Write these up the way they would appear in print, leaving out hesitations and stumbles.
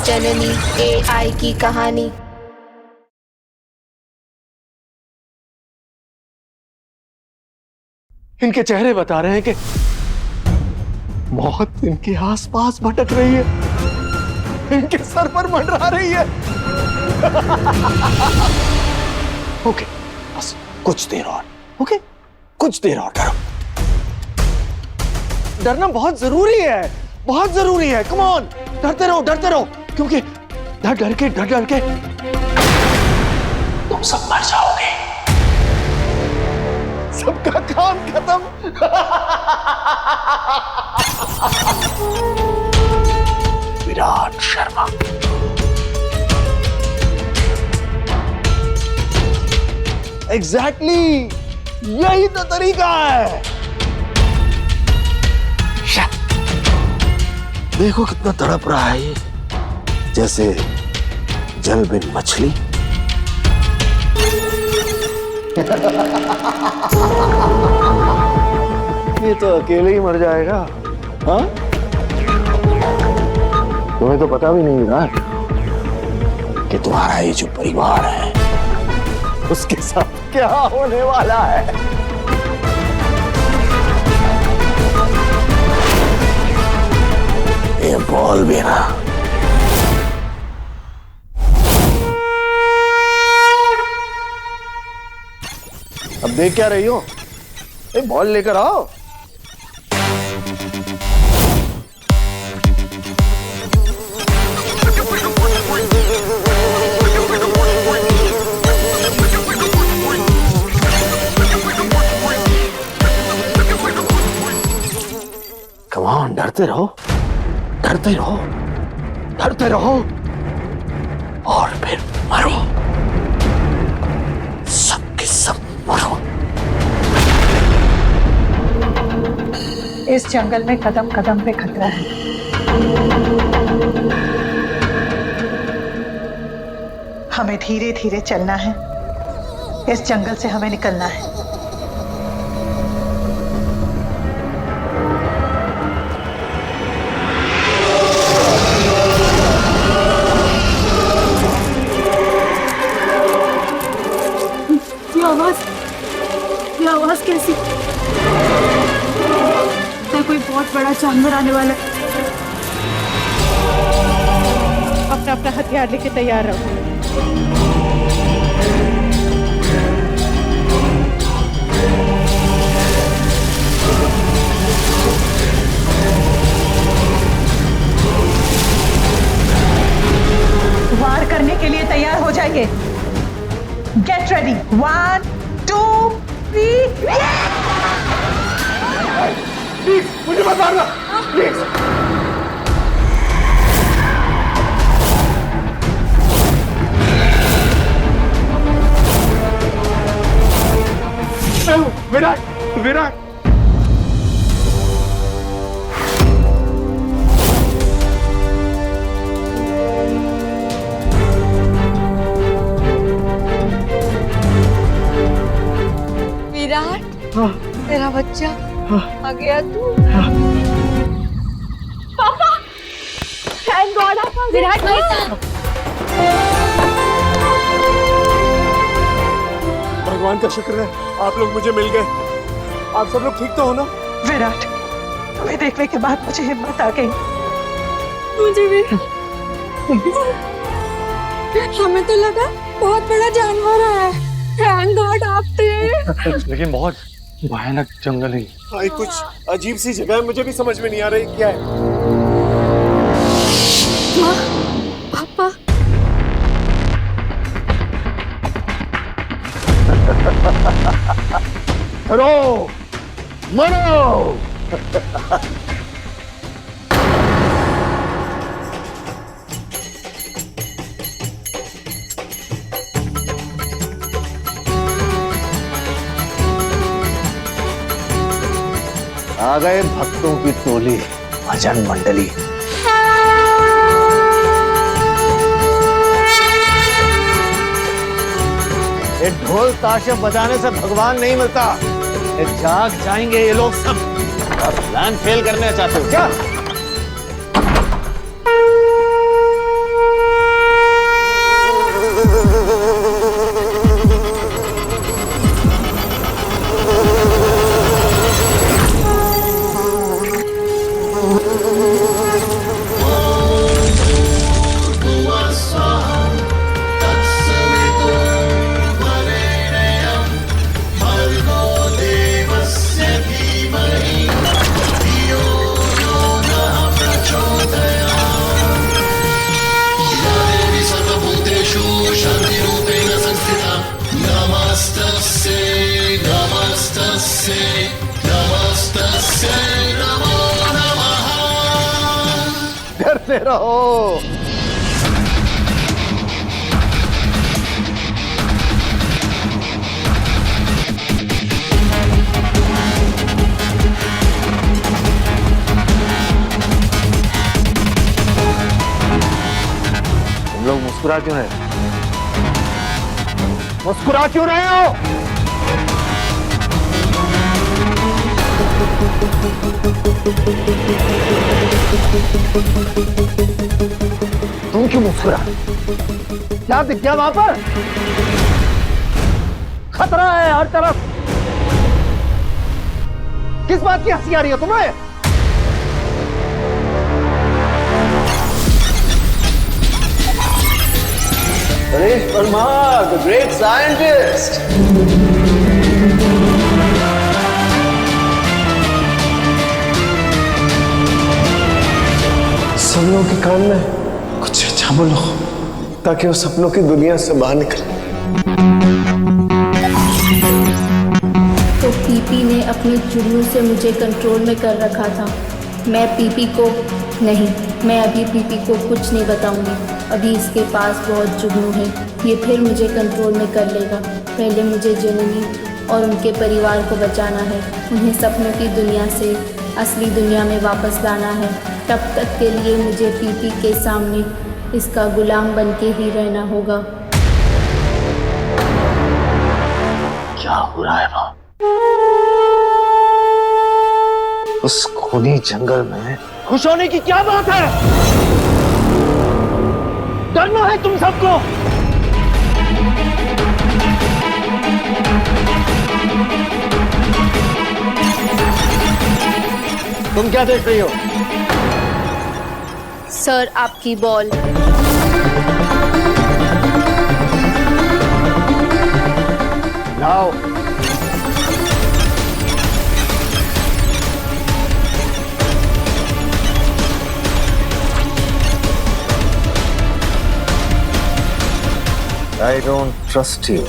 जननी AI की कहानी। इनके चेहरे बता रहे हैं कि मौत इनके आसपास भटक रही है, इनके सर पर मंडरा रही है। ओके, बस कुछ देर और। ओके, कुछ देर और करो। डरना बहुत जरूरी है, बहुत जरूरी है। कम ऑन, डरते रहो, क्योंकि डर डर के तुम सब मर जाओगे। सबका काम खत्म। विराट शर्मा। एग्जैक्टली, यही तो तरीका है। देखो कितना तड़प रहा है ये, जैसे जल बिन मछली। ये तो अकेले ही मर जाएगा। हाँ, तुम्हें तो पता भी नहीं विराट कि तुम्हारा ये जो परिवार है उसके साथ क्या होने वाला है। ये बॉल भी ना। अब देख क्या रही हो? एक बॉल लेकर आओ। कम ऑन, डरते रहो, डरते रहो, डरते रहो और फिर मरो। सबके सब मरो। इस जंगल में कदम कदम पे खतरा है। हमें धीरे धीरे चलना है। इस जंगल से हमें निकलना है। ये आवाज कैसी? तो कोई बहुत बड़ा जानवर आने वाला है। अपना अपना हथियार लेके तैयार रहो। वार करने के लिए तैयार हो जाइए। Get ready. 1 2 3। प्लीज मुझे मत मारना, प्लीज। विराट, विराट। विराट, तेरा बच्चा आ गया तू। पापा, थैंक गॉड आप आ गए। विराट नहीं था। भगवान का शुक्र है, आप लोग मुझे मिल गए। आप सब लोग ठीक तो हो ना? विराट, तुम्हें देखने के बाद मुझे हिम्मत आ गई। मुझे भी। हमें तो लगा बहुत बड़ा जानवर है। थैंक गॉड आप थे। लेकिन बहुत भयानक जंगल है। हाँ, कुछ अजीब सी जगह है, मुझे भी समझ में नहीं आ रही क्या है। पापा, मरो, मरो। आ गए भक्तों की टोली, भजन मंडली। ये ढोल ताशे बजाने से भगवान नहीं मिलता। ये जाग जाएंगे ये लोग सब। प्लान फेल करने चाहते हो क्या? करते रहो। तुम लोग मुस्कुरा क्यों रहे? मुस्कुरा क्यों रहे हो? तुम क्यों मुस्कुरा? क्या दिख गया वहां पर? खतरा है हर तरफ। किस बात की हंसी आ रही है तुम्हें? Paresh Parmar, the great scientist. सपनों के कान में कुछ अच्छा बोलो ताकि वो सपनों की दुनिया से बाहर निकले। तो पीपी ने अपने जुनून से मुझे कंट्रोल में कर रखा था। मैं पीपी को नहीं, मैं अभी पीपी को कुछ नहीं बताऊंगी। अभी इसके पास बहुत जुगनू है, ये फिर मुझे कंट्रोल में कर लेगा। पहले मुझे जननी और उनके परिवार को बचाना है, उन्हें सपनों की दुनिया से असली दुनिया में वापस लाना है। तब तक के लिए मुझे पीपी के सामने इसका गुलाम बन के ही रहना होगा। क्या हो रहा है वहां? उस खूनी जंगल में खुश होने की क्या बात है? डरना है तुम सबको। तुम क्या देख रही हो? सर, आपकी बॉल। लाओ। I don't trust you.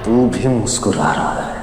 तू भी मुस्कुरा रहा है।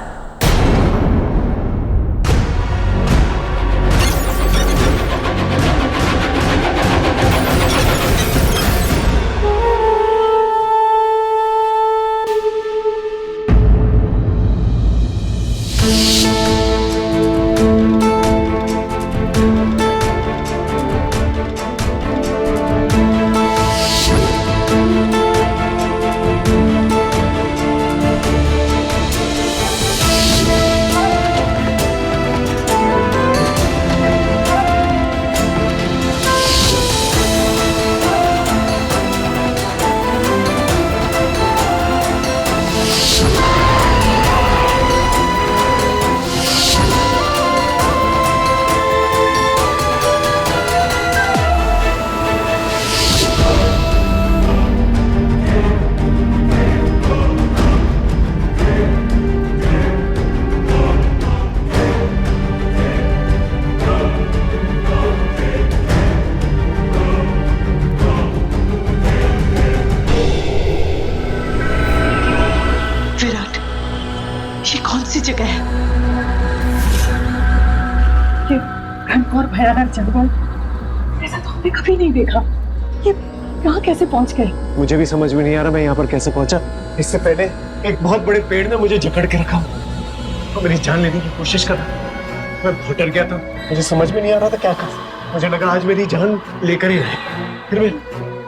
जगह है ये घनघोर भयानक जंगल, ऐसा तो हमने कभी नहीं देखा। ये यहाँ कैसे पहुंच गए? मुझे भी समझ में नहीं आ रहा मैं यहाँ पर कैसे पहुंचा। इससे पहले एक बहुत बड़े पेड़ ने मुझे जकड़ के रखा और मेरी जान लेने की कोशिश कर रहा। मैं बहुत डर गया था, मुझे समझ में नहीं आ रहा था क्या करूं। मुझे लगा आज मेरी जान लेकर ही रहे। फिर मैं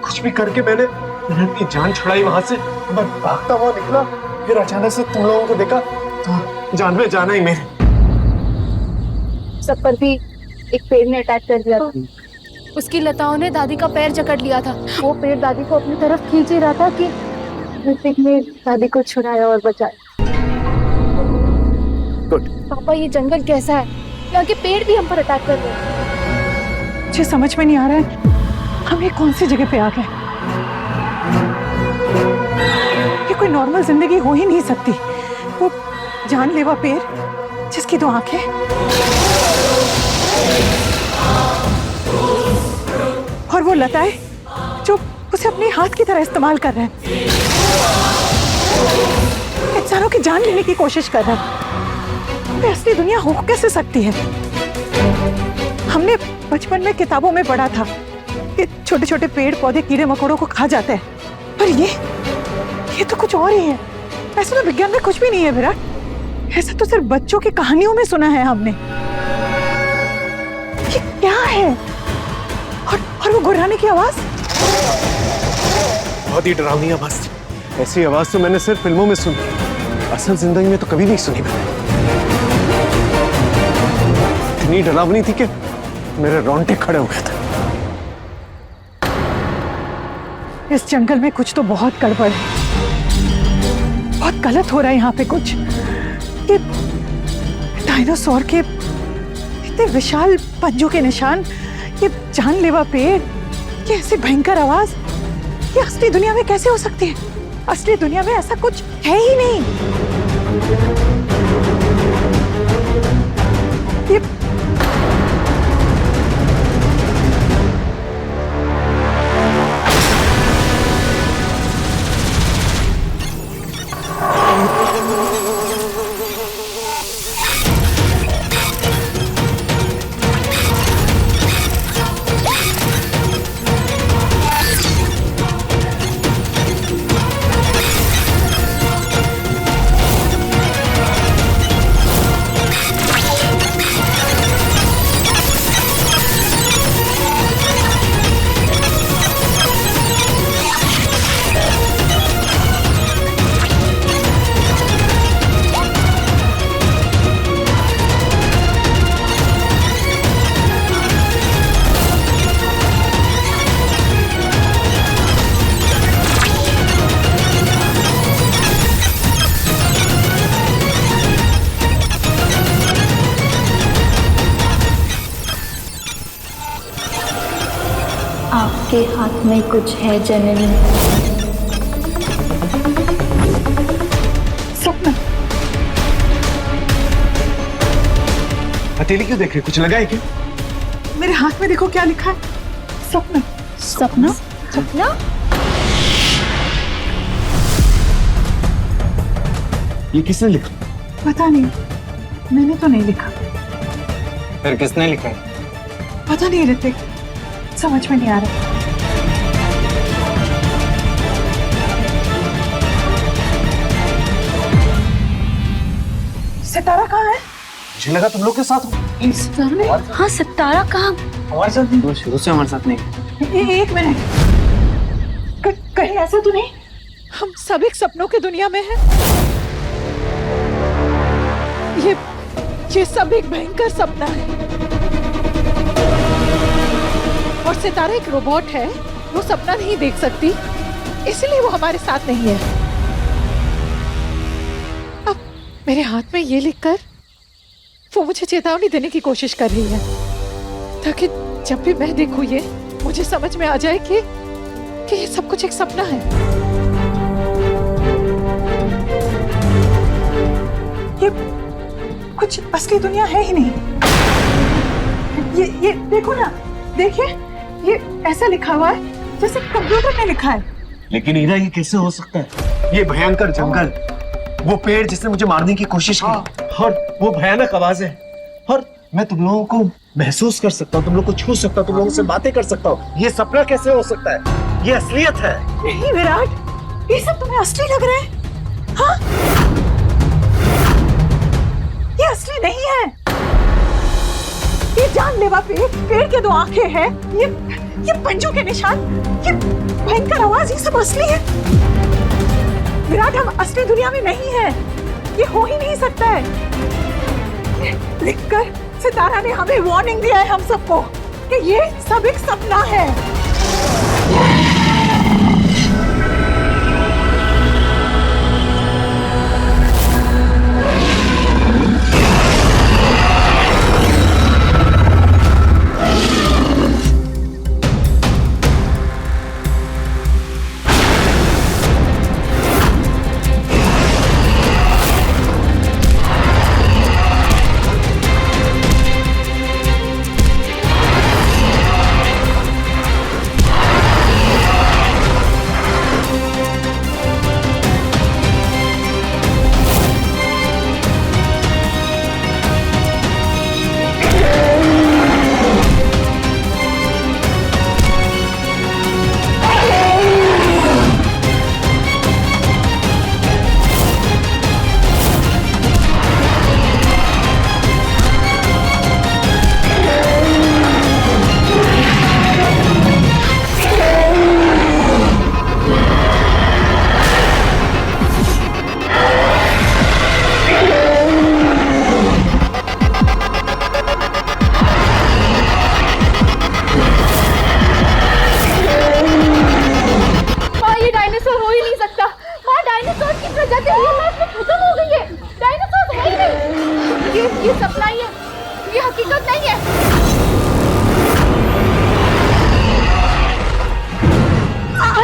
कुछ भी करके मैंने अपनी जान छुड़ाई वहां से। मैं भागता हुआ निकला, फिर अचानक से तुम लोगों को देखा तो जान में जाना ही मेरे। सब पर भी एक पेड़ ने अटैक कर दिया था। उसकी लताओं ने दादी का पैर जकड़ लिया था। वो पेड़ दादी को अपनी तरफ खींच ही रहा था कि ऋतिक ने दादी को छुड़ाया और बचाया। पापा ये जंगल कैसा है? यहाँ के पेड़ भी हम पर अटैक कर रहे हैं। मुझे समझ में नहीं आ रहा है हम ये कौन सी जगह पे आ गए। ये कोई नॉर्मल जिंदगी हो ही नहीं सकती। वो जानलेवा पेड़ जिसकी दो आंखें, और वो लताएं जो उसे अपने हाथ की तरह इस्तेमाल कर रहे हैं, इंसानों की जान लेने की कोशिश कर रहे हैं। ये असली दुनिया हो कैसे सकती है? हमने बचपन में किताबों में पढ़ा था कि छोटे छोटे पेड़ पौधे कीड़े मकोड़ों को खा जाते हैं, पर ये तो कुछ और ही है। ऐसा तो विज्ञान में कुछ भी नहीं है विराट। ऐसा तो सिर्फ बच्चों की कहानियों में सुना है हमने। ये क्या है? और वो गुर्राने की आवाज, बहुत ही डरावनी आवाज थी। ऐसी आवाज तो मैंने सिर्फ फिल्मों में सुनी, असल जिंदगी में तो कभी नहीं सुनी मैंने। इतनी डरावनी थी कि मेरे रोंगटे खड़े हो गए थे। इस जंगल में कुछ तो बहुत गड़बड़ है, बहुत गलत हो रहा है यहाँ पे कुछ। ये डायनासोर के इतने विशाल पंजों के निशान, ये जानलेवा पेड़, ये ऐसी भयंकर आवाज, ये असली दुनिया में कैसे हो सकती है? असली दुनिया में ऐसा कुछ है ही नहीं। ये आपके हाथ में कुछ है जननी। सपना, हथेली क्यों देख रही? कुछ लगा है क्या? मेरे हाथ में देखो क्या लिखा है। सपना। सपना? सपना? ये किसने लिखा? पता नहीं, मैंने तो नहीं लिखा। फिर किसने लिखा है? पता नहीं ऋतिक, समझ में नहीं आ रहा। सितारा कहाँ है? मुझे लगा तुम लोग के साथ हो। सितारा? हाँ, सितारा कहाँ? हमारे साथ नहीं, शुरू से हमारे साथ नहीं। एक मिनट, कहीं ऐसा तो नहीं हम सब एक सपनों की दुनिया में हैं? ये सब एक भयंकर सपना है। और सितारा एक रोबोट है, वो सपना नहीं देख सकती, इसलिए वो हमारे साथ नहीं है। अब मेरे हाथ में ये लिखकर वो मुझे चेतावनी देने की कोशिश कर रही है, ताकि जब भी मैं देखूं ये मुझे समझ में आ जाए कि ये सब कुछ एक सपना है। ये कुछ असली दुनिया है ही नहीं। ये देखो ना, देखिए, ये ऐसा लिखा हुआ है जैसे कंप्यूटर में लिखा है। लेकिन ईरा, ये कैसे हो सकता है? ये भयंकर जंगल, वो पेड़ जिसने मुझे मारने की कोशिश की, और वो भयानक आवाजें, और मैं तुम लोगों को महसूस कर सकता हूँ, तुम लोगों को छू सकता हूँ, तुम लोगों से बातें कर सकता हूँ। ये सपना कैसे हो सकता है? ये असलियत है। नहीं विराट, ये सब तुम्हें असली लग रहा है? हाँ? ये असली नहीं है। ये जानलेवा पेड़ के दो आंखें हैं, ये पंजों के निशान, ये भयंकर आवाज, ये सब असली है। विराट, हम असली दुनिया में नहीं है, ये हो ही नहीं सकता है। लिखकर सितारा ने हमें वार्निंग दिया है हम सबको कि ये सब एक सपना है।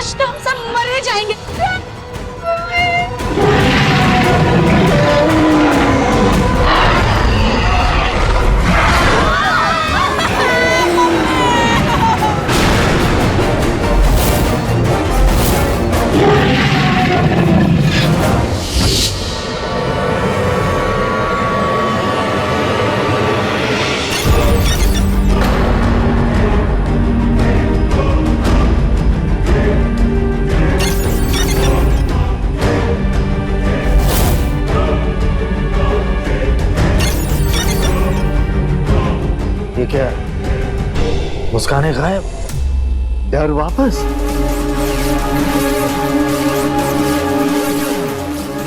आज तो हम सब मरे जाएंगे। ये क्या है? मुस्काने गायब, डर वापस।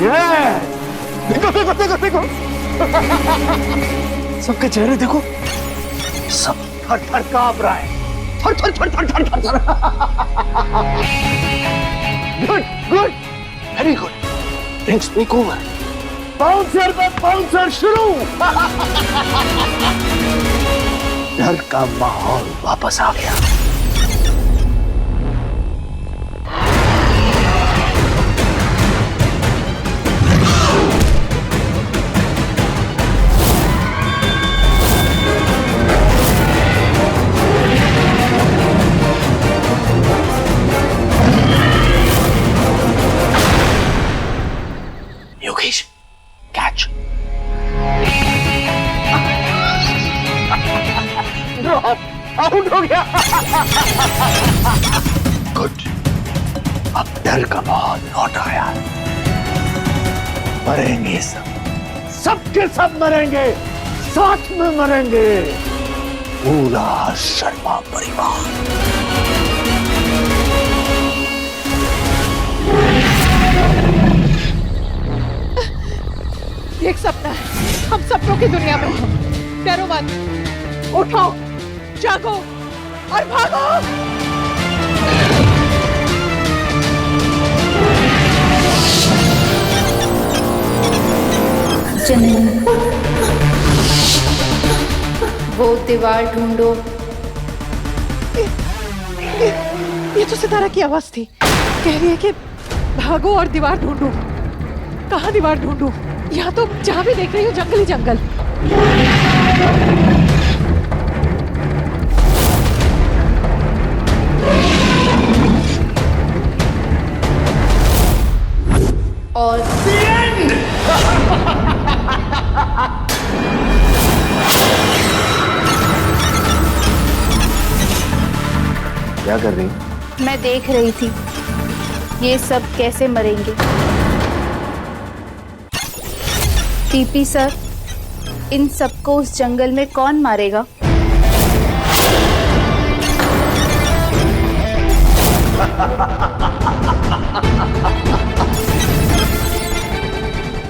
ये देखो देखो देखो देखो सबके चेहरे देखो, सब थर थर कांप रहा है, थर थर थर थर थर थर थर। Good good, very good, drinks take over. Bouncer पे बाउंसर शुरू। डर का माहौल वापस आ गया। योगेश, कैच। आउट हो गया। गुड, अब डर का माहौल लौट आया। मरेंगे सब, सबके सब मरेंगे, साथ में मरेंगे, पूरा शर्मा परिवार। ये एक सपना है, हम सपनों की दुनिया में हैं। डरो मत, उठो, जागो और भागो। जननी, वो दीवार ढूंढो। ये तो सितारा की आवाज थी, कह रही है कि भागो और दीवार ढूंढो। कहाँ दीवार ढूंढूं? यहाँ तो जहाँ भी देख रही हूँ जंगल ही जंगल। और क्या कर रही? मैं देख रही थी ये सब कैसे मरेंगे। टीपी सर, इन सबको उस जंगल में कौन मारेगा?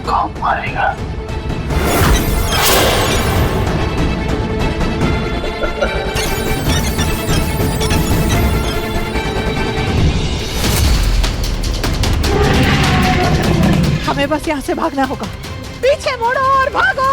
कौन मारेगा? हमें बस यहाँ से भागना होगा। पीछे मुड़ो और भागो।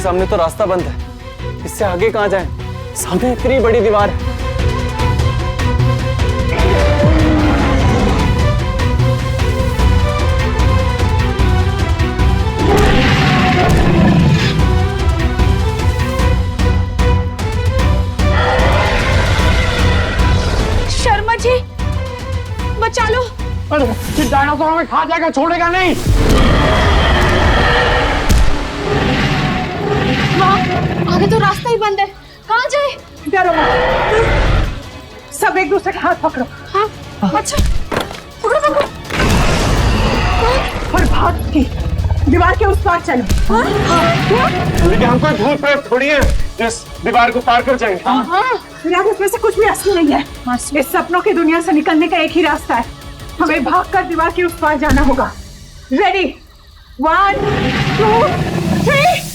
सामने तो रास्ता बंद है, इससे आगे कहाँ जाएं? सामने इतनी बड़ी दीवार है। शर्मा जी, बचा लो। अरे डायनासोर हमें खा जाएगा, छोड़ेगा नहीं। आगे तो रास्ता ही बंद है, कहाँ जाए? डरो मत, सब एक दूसरे का हाथ पकड़ो। हाँ, अच्छा, पकड़ो पकड़ो। की दीवार के उस पार चलो। लेकिन हम कोई भूत प्रेत थोड़ी है जो इस दीवार को पार कर जाएंगे। विराट, इसमें से कुछ भी असली नहीं है। इस सपनों की दुनिया से निकलने का एक ही रास्ता है, हमें भागकर दीवार के उस पार जाना होगा। रेडी, 1 2 3।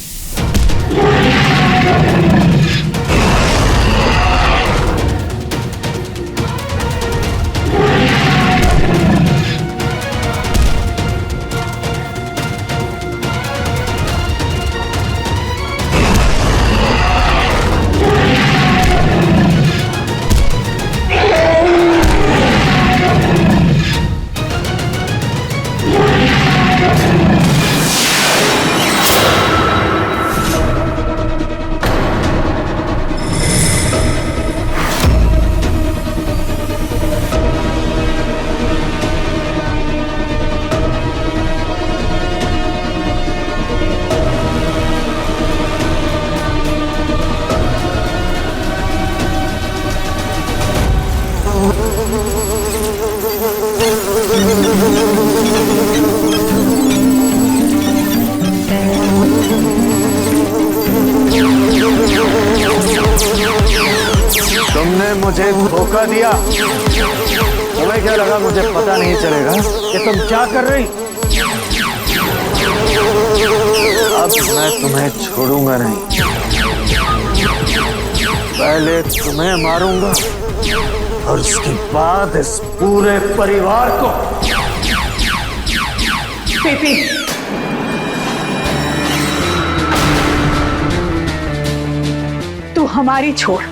तुमने मुझे धोखा दिया। तुम्हें क्या लगा मुझे पता नहीं चलेगा कि तुम क्या कर रही? अब मैं तुम्हें छोड़ूंगा नहीं। पहले तुम्हें मारूंगा और उसके बाद इस पूरे परिवार को। पीपी, तू हमारी छोड़,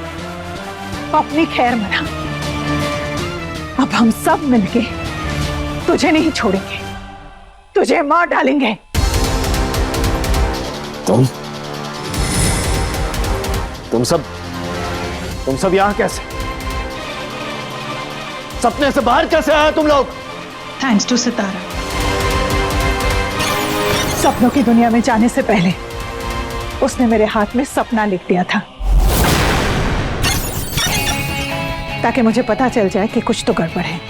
अपनी खैर मना। अब हम सब मिलके तुझे नहीं छोड़ेंगे, तुझे मार डालेंगे। तुम सब यहां कैसे? सपने से बाहर कैसे आए तुम लोग? थैंक्स टू सितारा। सपनों की दुनिया में जाने से पहले उसने मेरे हाथ में सपना लिख दिया था, ताकि मुझे पता चल जाए कि कुछ तो गड़बड़ है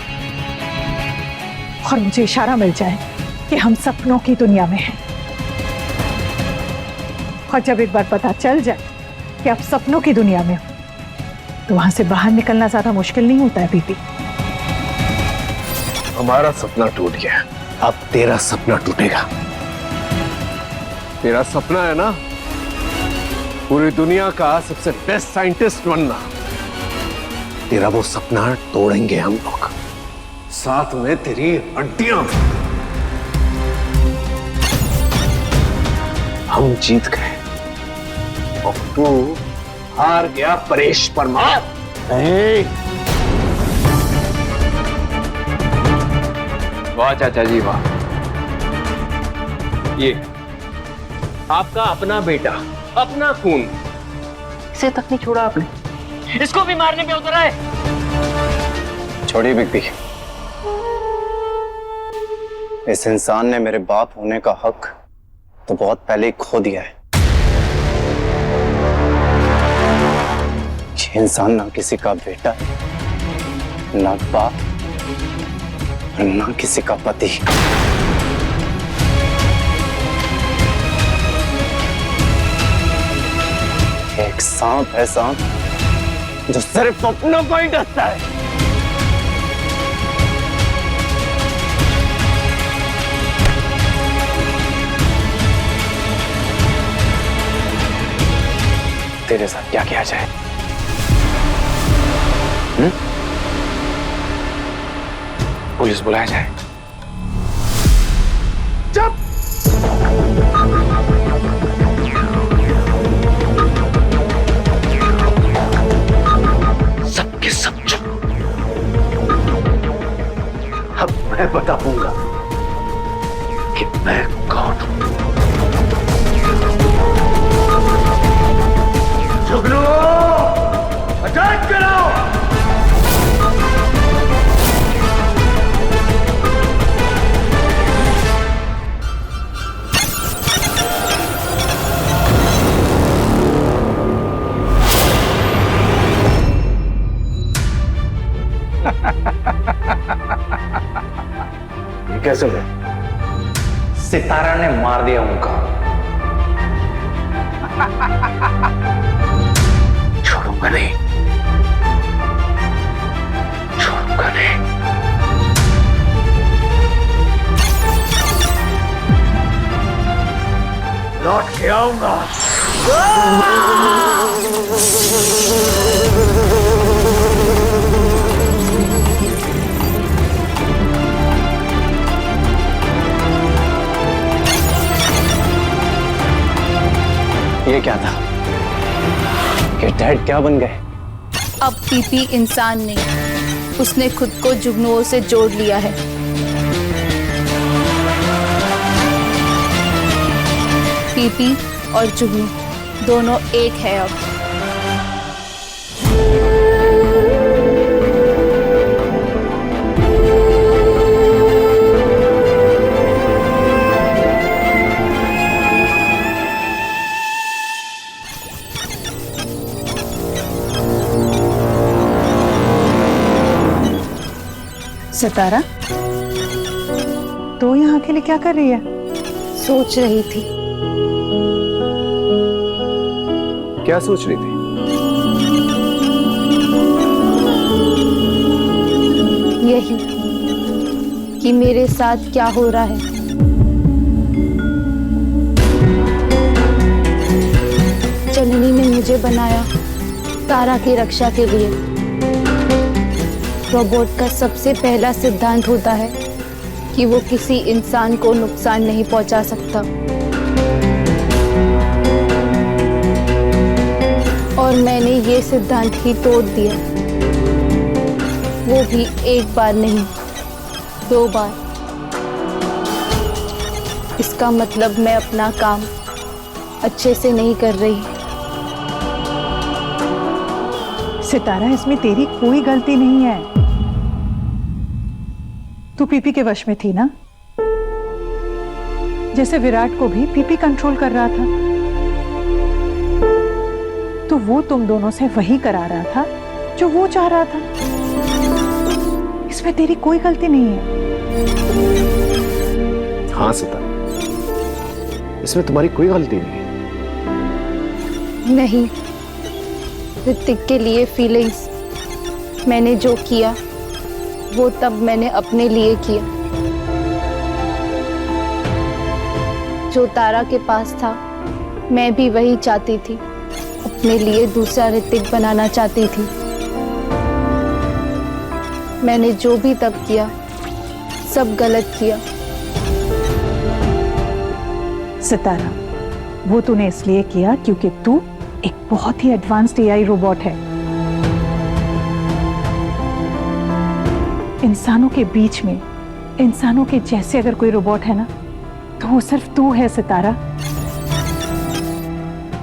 और मुझे इशारा मिल जाए कि हम सपनों की दुनिया में हैं। और जब एक बार पता चल जाए कि आप सपनों की दुनिया में हो, तो वहां से बाहर निकलना ज्यादा मुश्किल नहीं होता है पीपी। हमारा सपना टूट गया, अब तेरा सपना टूटेगा। तेरा सपना है ना पूरी दुनिया का सबसे बेस्ट साइंटिस्ट बनना। तेरा वो सपना तोड़ेंगे हम लोग, साथ में तेरी हड्डियां। हम जीत गए और तू हार गया परेश परमार। नहीं, वाह चाचा जी वाह। ये आपका अपना बेटा, अपना खून, इसे तक नहीं छोड़ा आपने, इसको भी मारने पे उतर आए। छोड़िए बिग बी, इस इंसान ने मेरे बाप होने का हक तो बहुत पहले ही खो दिया है। ये इंसान ना किसी का बेटा है, ना बाप और ना किसी का पति। एक सांप है, सांप जो सिर्फ अपनों को ही डसता है। तेरे साथ क्या किया जाए? पुलिस बुलाया जाए। सबके सब चुप। अब मैं बताऊंगा कि मैं कौन हूं। जुगनू, अटैक करो। ये कैसे है? सितारा ने मार दिया उनका। छोड़ूंगा नहीं, छोड़ूंगा नहीं। लौट के आऊंगा। ये क्या था? कि डैड क्या बन गए? अब पीपी इंसान नहीं, उसने खुद को जुगनुओं से जोड़ लिया है। पीपी और जुगनू दोनों एक है अब। सितारा, तो यहाँ अकेले क्या कर रही है? सोच रही थी। क्या सोच रही थी? यही कि मेरे साथ क्या हो रहा है। जननी ने मुझे बनाया तारा की रक्षा के लिए। रोबोट का सबसे पहला सिद्धांत होता है कि वो किसी इंसान को नुकसान नहीं पहुंचा सकता। और मैंने ये सिद्धांत ही तोड़ दिया, वो भी एक बार नहीं, 2 बार। इसका मतलब मैं अपना काम अच्छे से नहीं कर रही। सितारा, इसमें तेरी कोई गलती नहीं है। तू पीपी के वश में थी ना, जैसे विराट को भी पीपी कंट्रोल कर रहा था, तो वो तुम दोनों से वही करा रहा था जो वो चाह रहा था। इसमें तेरी कोई गलती नहीं है। हाँ सितारा, इसमें तुम्हारी कोई गलती नहीं है। नहीं, ऋतिक के लिए फीलिंग्स मैंने जो किया वो तब मैंने अपने लिए किया। जो तारा के पास था मैं भी वही चाहती थी, अपने लिए दूसरा ऋतिक बनाना चाहती थी। मैंने जो भी तब किया सब गलत किया। सितारा, वो तूने इसलिए किया क्योंकि तू एक बहुत ही एडवांस्ड एआई रोबोट है। इंसानों के बीच में, इंसानों के जैसे अगर कोई रोबोट है ना, तो वो सिर्फ तू है सितारा।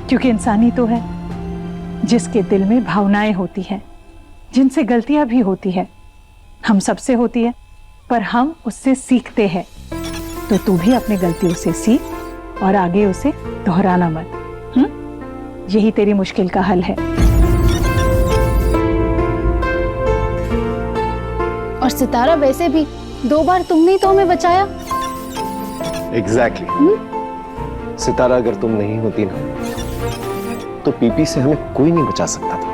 क्योंकि इंसान ही तो है जिसके दिल में भावनाएं होती है, जिनसे गलतियां भी होती है। हम सबसे होती है, पर हम उससे सीखते हैं। तो तू भी अपनी गलतियों से सीख और आगे उसे दोहराना मत। यही तेरी मुश्किल का हल है। और सितारा, वैसे भी 2 बार तुमने ही तो हमें बचाया। एग्जैक्टली। सितारा, अगर तुम नहीं होती ना, तो पीपी से हमें कोई नहीं बचा सकता था।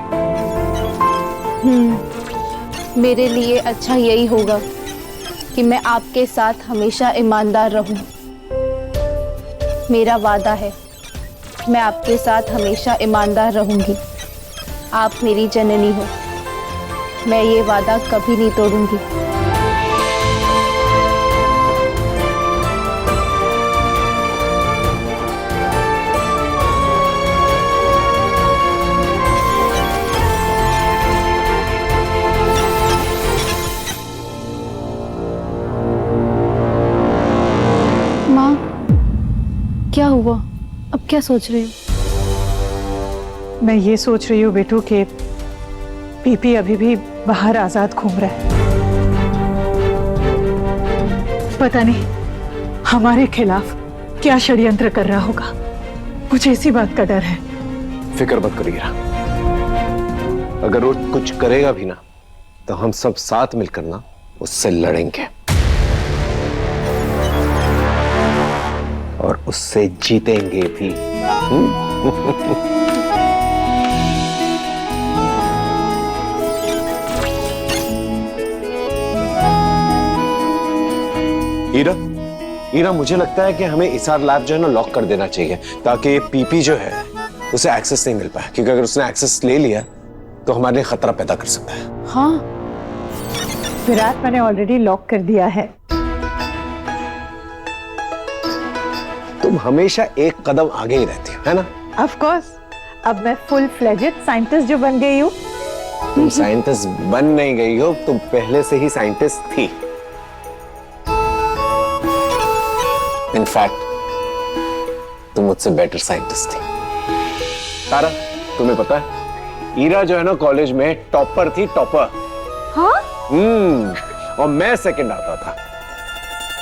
मेरे लिए अच्छा यही होगा कि मैं आपके साथ हमेशा ईमानदार रहूं। मेरा वादा है, मैं आपके साथ हमेशा ईमानदार रहूंगी। आप मेरी जननी हो, मैं ये वादा कभी नहीं तोड़ूंगी। माँ, क्या हुआ? अब क्या सोच रही हो? मैं ये सोच रही हूँ बेटू कि पीपी अभी भी बाहर आजाद घूम रहा है। पता नहीं हमारे खिलाफ क्या षड्यंत्र कर रहा होगा। मुझे इसी बात का डर है। फिक्र मत करो हीरा, अगर वो कुछ करेगा भी ना, तो हम सब साथ मिलकर ना उससे लड़ेंगे। उससे जीतेंगे भी। हीरा, हीरा, मुझे लगता है कि हमें इसार लैब जो है ना लॉक कर देना चाहिए, ताकि पीपी जो है उसे एक्सेस नहीं मिल पाए, क्योंकि अगर उसने एक्सेस ले लिया तो हमारे लिए खतरा पैदा कर सकता है। हाँ, विराट मैंने ऑलरेडी लॉक कर दिया है। तुम हमेशा एक कदम आगे ही रहती हो, है ना? ऑफ कोर्स, अब मैं फुल फ्लेजेड साइंटिस्ट जो बन गई हूँ। तुम साइंटिस्ट बन नहीं गई हो, तुम पहले से ही साइंटिस्ट थी। इनफैक्ट तुम मुझसे बेटर साइंटिस्ट थी। तारा, तुम्हें पता है ईरा जो है ना कॉलेज में टॉपर थी, टॉपर। हाँ? और मैं सेकंड आता था।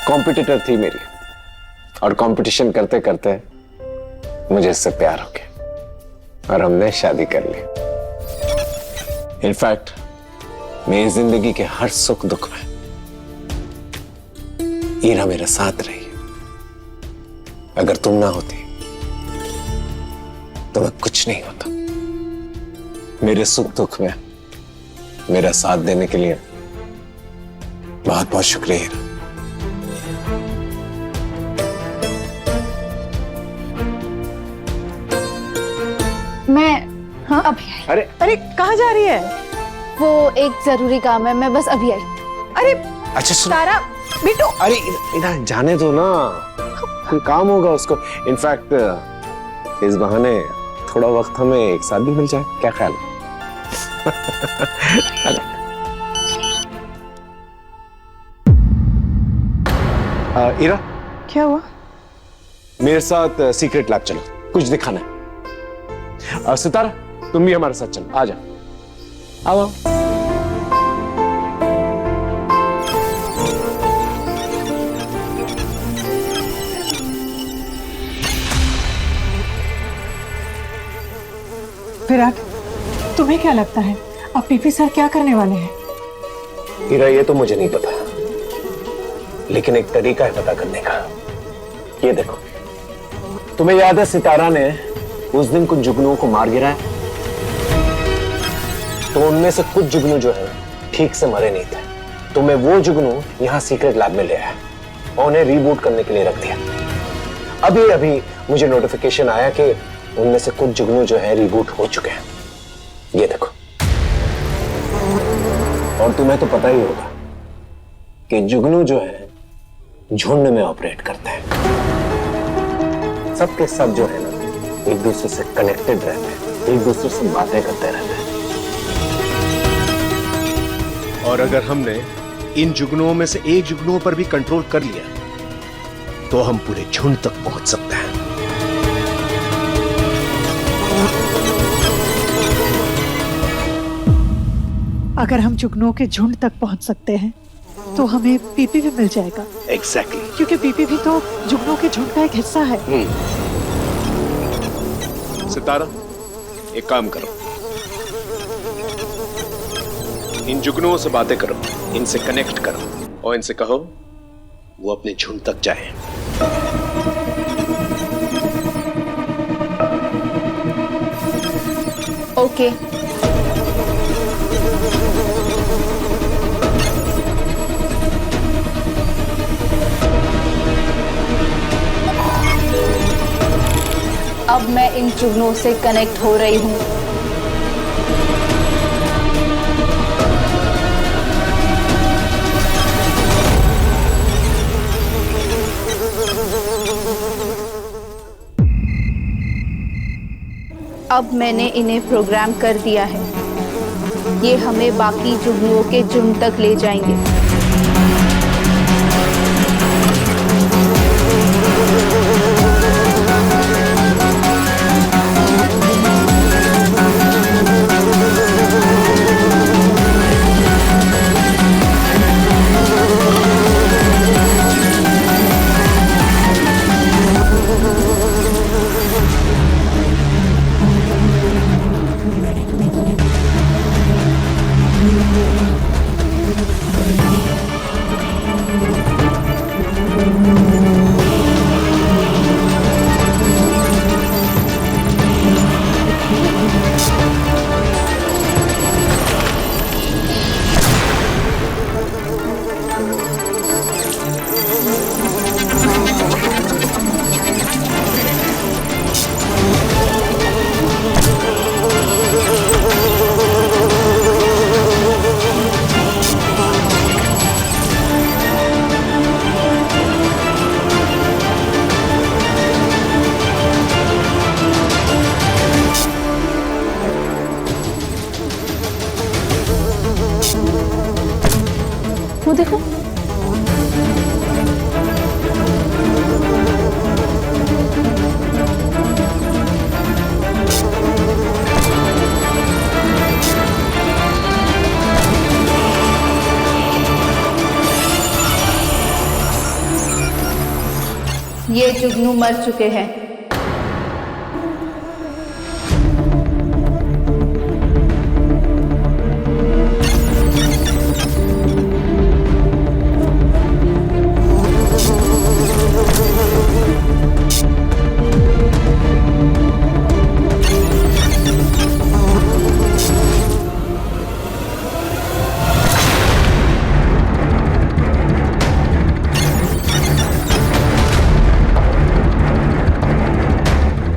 कॉम्पिटिटर थी मेरी, और कंपटीशन करते करते मुझे इससे प्यार हो गया और हमने शादी कर ली। इनफैक्ट मेरी जिंदगी के हर सुख दुख में ईरा मेरे साथ रही। अगर तुम ना होती तो मैं कुछ नहीं होता। मेरे सुख दुख में मेरा साथ देने के लिए बहुत बहुत शुक्रिया हीरा। मैं अभी आई। अरे कहाँ जा रही है? वो एक जरूरी काम है, मैं बस अभी आई। अरे अच्छा सुनो, तारा, बिट्टू, अरे इधर जाने दो ना, कोई काम होगा उसको। इनफैक्ट इस बहाने थोड़ा वक्त हमें एक साथ भी मिल जाए, क्या ख्याल है? ईरा, क्या हुआ? मेरे साथ सीक्रेट लैब चलो, कुछ दिखाना है। सितारा, तुम भी हमारे साथ चलो, आ जाओ। आओ। विराट, तुम्हें क्या लगता है अब पीपी सर क्या करने वाले हैं? हीरा, ये तो मुझे नहीं पता, लेकिन एक तरीका है पता करने का। ये देखो, तुम्हें याद है सितारा ने उस दिन कुछ जुगनुओं को मार गिराया, तो उनमें से कुछ जुगनू जो है ठीक से मरे नहीं थे, तो मैं वो जुगनू यहां सीक्रेट लैब में ले आया और उन्हें रीबूट करने के लिए रख दिया। अभी मुझे नोटिफिकेशन आया कि उनमें से कुछ जुगनू जो है रीबूट हो चुके हैं। ये देखो, और तुम्हें तो पता ही होगा कि जुगनू जो है झुंड में ऑपरेट करते हैं। सबके सब जो है ना एक दूसरे से कनेक्टेड रहते हैं, एक दूसरे से बातें करते रहते हैं। और अगर हमने इन जुगनुओं में से एक जुगनुओं पर भी कंट्रोल कर लिया तो हम पूरे झुंड तक पहुंच सकते हैं। अगर हम जुगनुओं के झुंड तक पहुंच सकते हैं तो हमें पीपी भी मिल जाएगा। एग्जैक्टली। क्योंकि पीपी भी तो जुगनुओं के झुंड का एक हिस्सा है। सितारा, एक काम करो, इन जुगनुओं से बातें करो, इनसे कनेक्ट करो और इनसे कहो वो अपने झुंड तक जाएं। ओके। अब मैं इन जुगनुओं से कनेक्ट हो रही हूँ। अब मैंने इन्हें प्रोग्राम कर दिया है। ये हमें बाकी जुगनुओं के झुंड तक ले जाएंगे। ये जुगनू मर चुके हैं।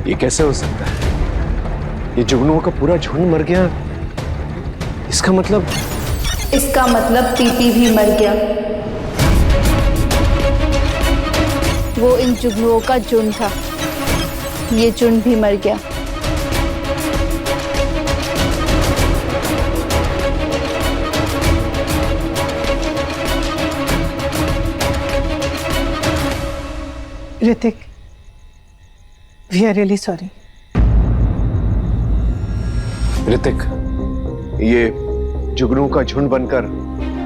ये कैसे हो सकता है? ये जुगनुओं का पूरा झुंड मर गया। इसका मतलब पीपी भी मर गया। वो इन जुगनुओं का झुंड था, ये झुंड भी मर गया। Hrithik, we are really sorry. Hrithik, ये जुगनू का झुंड बनकर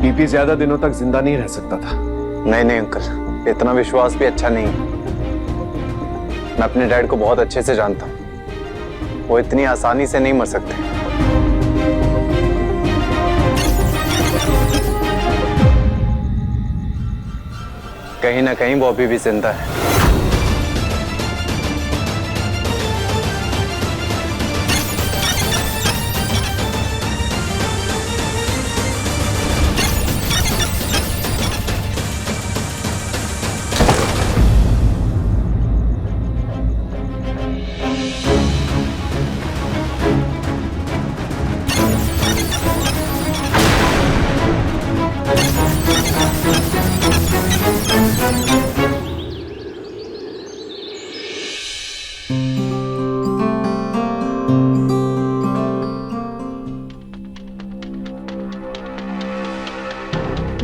पीपी ज्यादा दिनों तक जिंदा नहीं रह सकता था। नहीं नहीं अंकल, इतना विश्वास भी अच्छा नहीं। मैं अपने डैड को बहुत अच्छे से जानता हूँ, वो इतनी आसानी से नहीं मर सकते। कहीं ना कहीं वो अभी भी जिंदा है।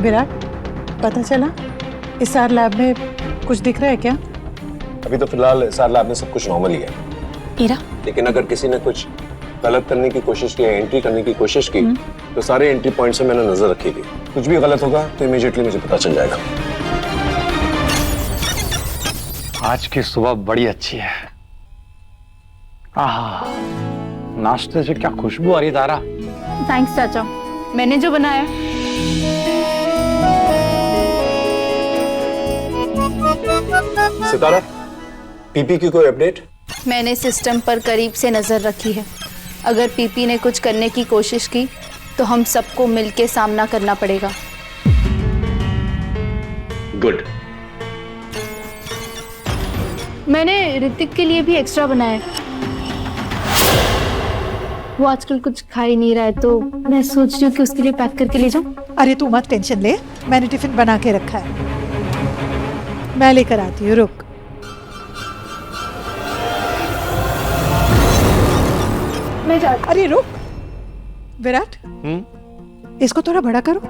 विराट, पता चला एसआर लैब में कुछ दिख रहा है क्या? अभी तो फिलहाल एसआर लैब में सब कुछ नॉर्मल ही है। ईरा, लेकिन अगर किसी ने कुछ गलत करने की कोशिश की, एंट्री करने की कोशिश की, तो सारे एंट्री पॉइंट से मैंने नजर रखी थी। कुछ भी गलत होगा तो इमीडिएटली मुझे पता चल जाएगा। आज की सुबह बड़ी अच्छी है। आहा, नाश्ते से क्या खुशबू आ रही तारा। थैंक्स चाचा, मैंने जो बनाया। सितारा, पीपी की कोई अपडेट? मैंने सिस्टम पर करीब से नजर रखी है। अगर पीपी ने कुछ करने की कोशिश की तो हम सबको मिलके सामना करना पड़ेगा। गुड। मैंने ऋतिक के लिए भी एक्स्ट्रा बनाया। वो आजकल कुछ खा ही नहीं रहा है, तो मैं सोच रही हूँ कि उसके लिए पैक करके ले जाऊँ। अरे तू मत टेंशन ले, मैंने टिफिन बना के रखा है, मैं लेकर आती हूँ, रुक। मैं जा। अरे रुक विराट, इसको थोड़ा बड़ा करो।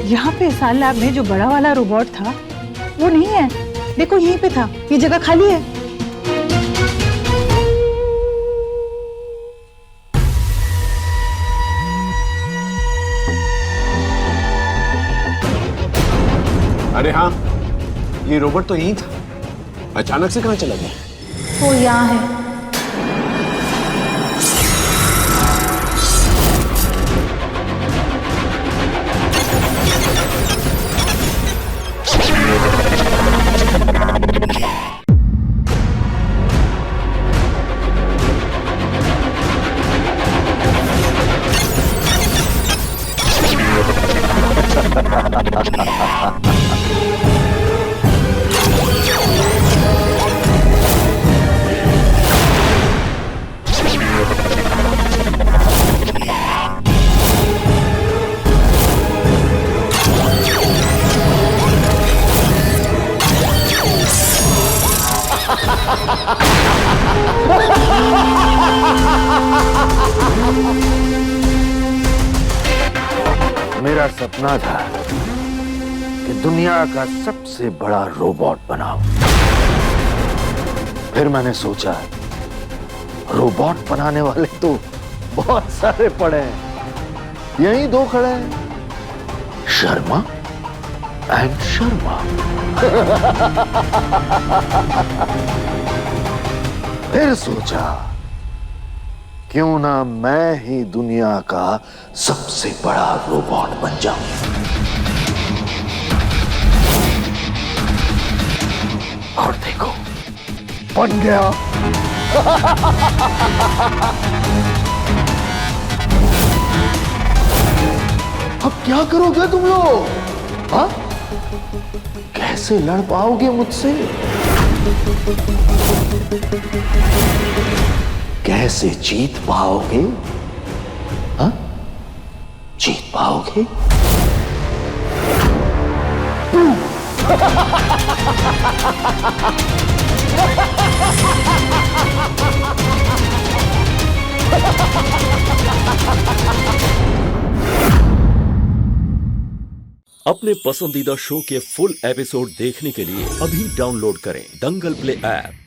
यहाँ पे एसआर लैब में जो बड़ा वाला रोबोट था वो नहीं है, देखो यहीं पे था, ये जगह खाली है। अरे हाँ, ये रोबोट तो यहीं था, अचानक से कहाँ चला गया? वो यहाँ है। मेरा सपना था कि दुनिया का सबसे बड़ा रोबोट बनाऊं। फिर मैंने सोचा रोबोट बनाने वाले तो बहुत सारे पड़े हैं, यहीं दो खड़े हैं, शर्मा एंड शर्मा। फिर सोचा क्यों ना मैं ही दुनिया का सबसे बड़ा रोबोट बन जाऊं। और देखो बन गया। अब क्या करोगे तुम लोग? हाँ? कैसे लड़ पाओगे मुझसे? कैसे जीत पाओगे? हाँ? जीत पाओगे? अपने पसंदीदा शो के फुल एपिसोड देखने के लिए अभी डाउनलोड करें दंगल प्ले ऐप।